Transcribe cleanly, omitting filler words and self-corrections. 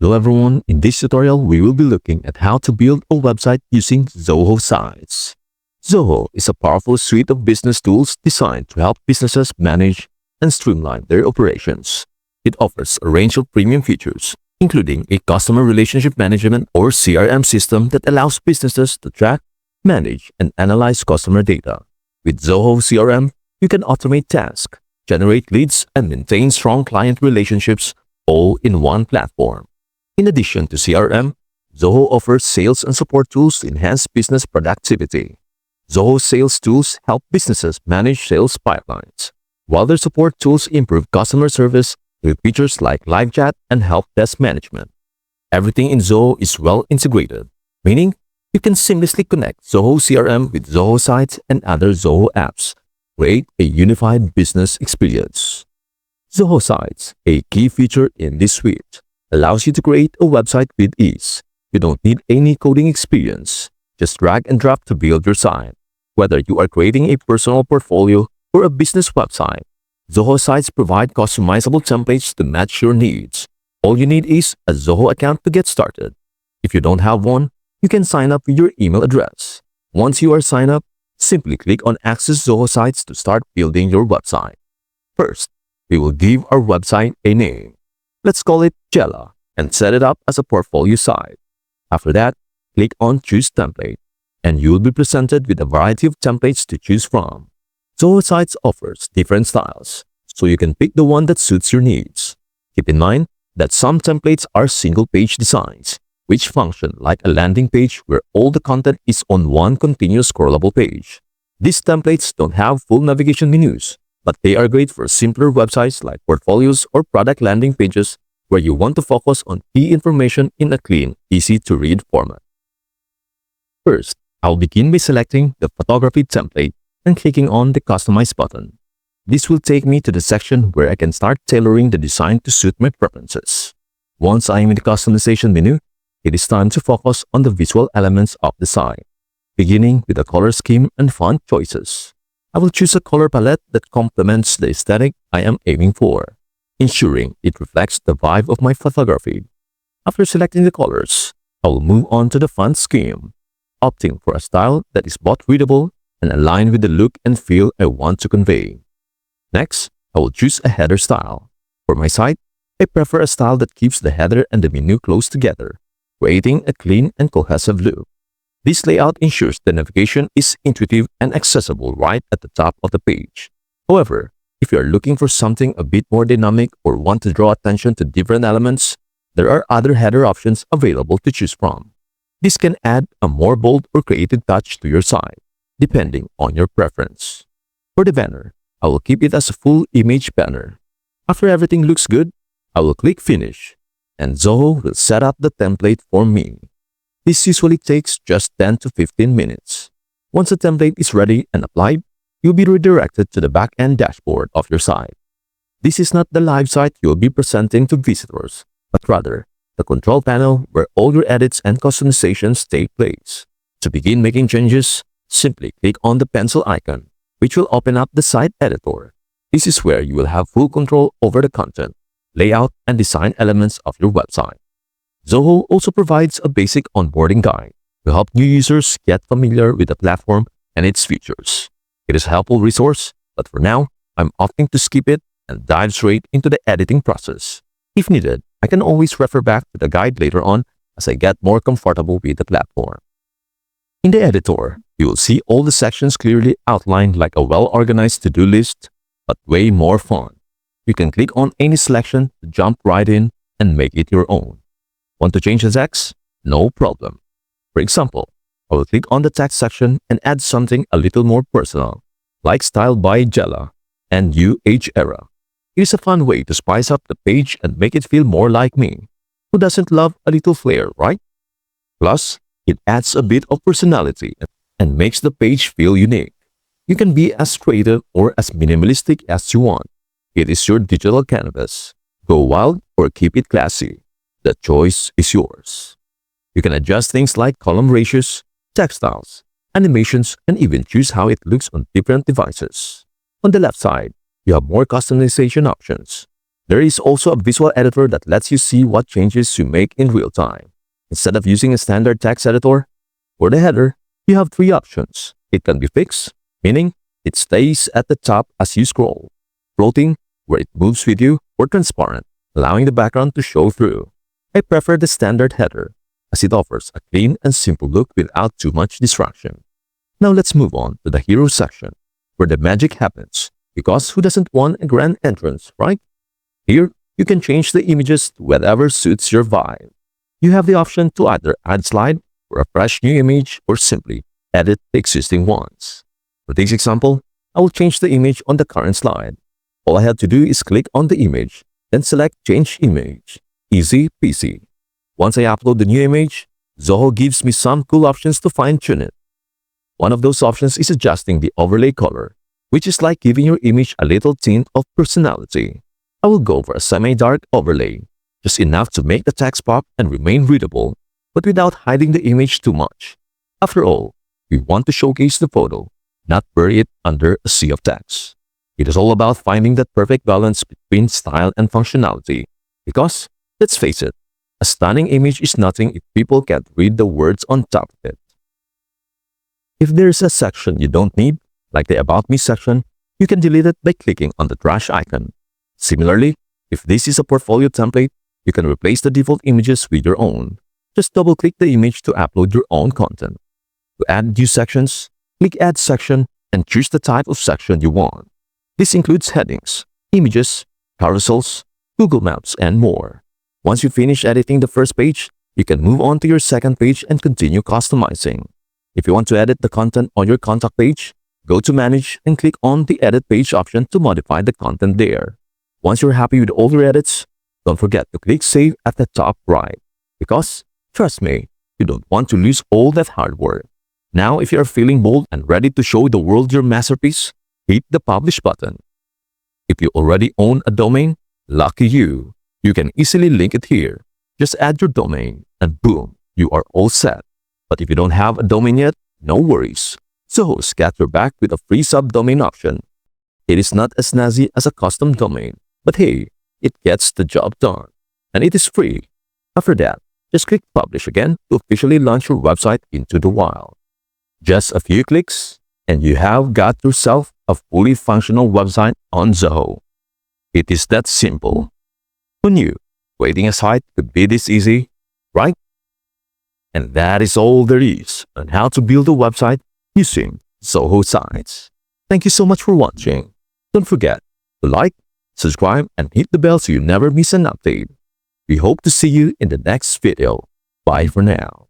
Hello everyone, in this tutorial we will be looking at how to build a website using Zoho Sites. Zoho is a powerful suite of business tools designed to help businesses manage and streamline their operations. It offers a range of premium features, including a customer relationship management or CRM system that allows businesses to track, manage, and analyze customer data. With Zoho CRM, you can automate tasks, generate leads, and maintain strong client relationships all in one platform. In addition to CRM, Zoho offers sales and support tools to enhance business productivity. Zoho sales tools help businesses manage sales pipelines, while their support tools improve customer service with features like live chat and help desk management. Everything in Zoho is well integrated, meaning you can seamlessly connect Zoho CRM with Zoho Sites and other Zoho apps. Create a unified business experience. Zoho Sites, a key feature in this suite, allows you to create a website with ease. You don't need any coding experience. Just drag and drop to build your site. Whether you are creating a personal portfolio or a business website, Zoho Sites provide customizable templates to match your needs. All you need is a Zoho account to get started. If you don't have one, you can sign up with your email address. Once you are signed up, simply click on Access Zoho Sites to start building your website. First, we will give our website a name. Let's call it Jella and set it up as a portfolio site. After that, click on Choose Template, and you will be presented with a variety of templates to choose from. Zoho Sites offers different styles, so you can pick the one that suits your needs. Keep in mind that some templates are single-page designs, which function like a landing page where all the content is on one continuous scrollable page. These templates don't have full navigation menus, but they are great for simpler websites like portfolios or product landing pages where you want to focus on key information in a clean, easy-to-read format. First, I'll begin by selecting the photography template and clicking on the Customize button. This will take me to the section where I can start tailoring the design to suit my preferences. Once I am in the customization menu, it is time to focus on the visual elements of the site, beginning with the color scheme and font choices. I will choose a color palette that complements the aesthetic I am aiming for, ensuring it reflects the vibe of my photography. After selecting the colors, I will move on to the font scheme, opting for a style that is both readable and aligned with the look and feel I want to convey. Next, I will choose a header style. For my site, I prefer a style that keeps the header and the menu close together, creating a clean and cohesive look. This layout ensures the navigation is intuitive and accessible right at the top of the page. However, if you are looking for something a bit more dynamic or want to draw attention to different elements, there are other header options available to choose from. This can add a more bold or creative touch to your site, depending on your preference. For the banner, I will keep it as a full image banner. After everything looks good, I will click Finish, and Zoho will set up the template for me. This usually takes just 10 to 15 minutes. Once the template is ready and applied, you'll be redirected to the back-end dashboard of your site. This is not the live site you'll be presenting to visitors, but rather the control panel where all your edits and customizations take place. To begin making changes, simply click on the pencil icon, which will open up the site editor. This is where you will have full control over the content, layout, and design elements of your website. Zoho also provides a basic onboarding guide to help new users get familiar with the platform and its features. It is a helpful resource, but for now, I'm opting to skip it and dive straight into the editing process. If needed, I can always refer back to the guide later on as I get more comfortable with the platform. In the editor, you will see all the sections clearly outlined like a well-organized to-do list, but way more fun. You can click on any selection to jump right in and make it your own. Want to change the text? No problem. For example, I will click on the text section and add something a little more personal, like Style by Jella and New Age Era. It is a fun way to spice up the page and make it feel more like me. Who doesn't love a little flair, right? Plus, it adds a bit of personality and makes the page feel unique. You can be as creative or as minimalistic as you want. It is your digital canvas. Go wild or keep it classy. The choice is yours. You can adjust things like column ratios, text styles, animations, and even choose how it looks on different devices. On the left side, you have more customization options. There is also a visual editor that lets you see what changes you make in real time. Instead of using a standard text editor, for the header, you have three options. It can be fixed, meaning it stays at the top as you scroll, floating, where it moves with you, or transparent, allowing the background to show through. I prefer the standard header, as it offers a clean and simple look without too much distraction. Now let's move on to the hero section, where the magic happens, because who doesn't want a grand entrance, right? Here, you can change the images to whatever suits your vibe. You have the option to either add slide for a fresh new image or simply edit the existing ones. For this example, I will change the image on the current slide. All I have to do is click on the image, then select Change Image. Easy peasy. Once I upload the new image, Zoho gives me some cool options to fine-tune it. One of those options is adjusting the overlay color, which is like giving your image a little tint of personality. I will go for a semi-dark overlay, just enough to make the text pop and remain readable, but without hiding the image too much. After all, we want to showcase the photo, not bury it under a sea of text. It is all about finding that perfect balance between style and functionality, because, let's face it, a stunning image is nothing if people can't read the words on top of it. If there's a section you don't need, like the About Me section, you can delete it by clicking on the trash icon. Similarly, if this is a portfolio template, you can replace the default images with your own. Just double-click the image to upload your own content. To add new sections, click Add Section and choose the type of section you want. This includes headings, images, carousels, Google Maps, and more. Once you finish editing the first page, you can move on to your second page and continue customizing. If you want to edit the content on your contact page, go to Manage and click on the Edit Page option to modify the content there. Once you're happy with all your edits, don't forget to click Save at the top right, because, trust me, you don't want to lose all that hard work. Now, if you are feeling bold and ready to show the world your masterpiece, hit the Publish button. If you already own a domain, lucky you. You can easily link it here. Just add your domain, and boom, you are all set. But if you don't have a domain yet, no worries. Zoho's got your back with a free subdomain option. It is not as snazzy as a custom domain, but hey, it gets the job done. And it is free. After that, just click Publish again to officially launch your website into the wild. Just a few clicks, and you have got yourself a fully functional website on Zoho. It is that simple. Who knew creating a site could be this easy, right? And that is all there is on how to build a website using Zoho Sites. Thank you so much for watching. Don't forget to like, subscribe, and hit the bell so you never miss an update. We hope to see you in the next video. Bye for now.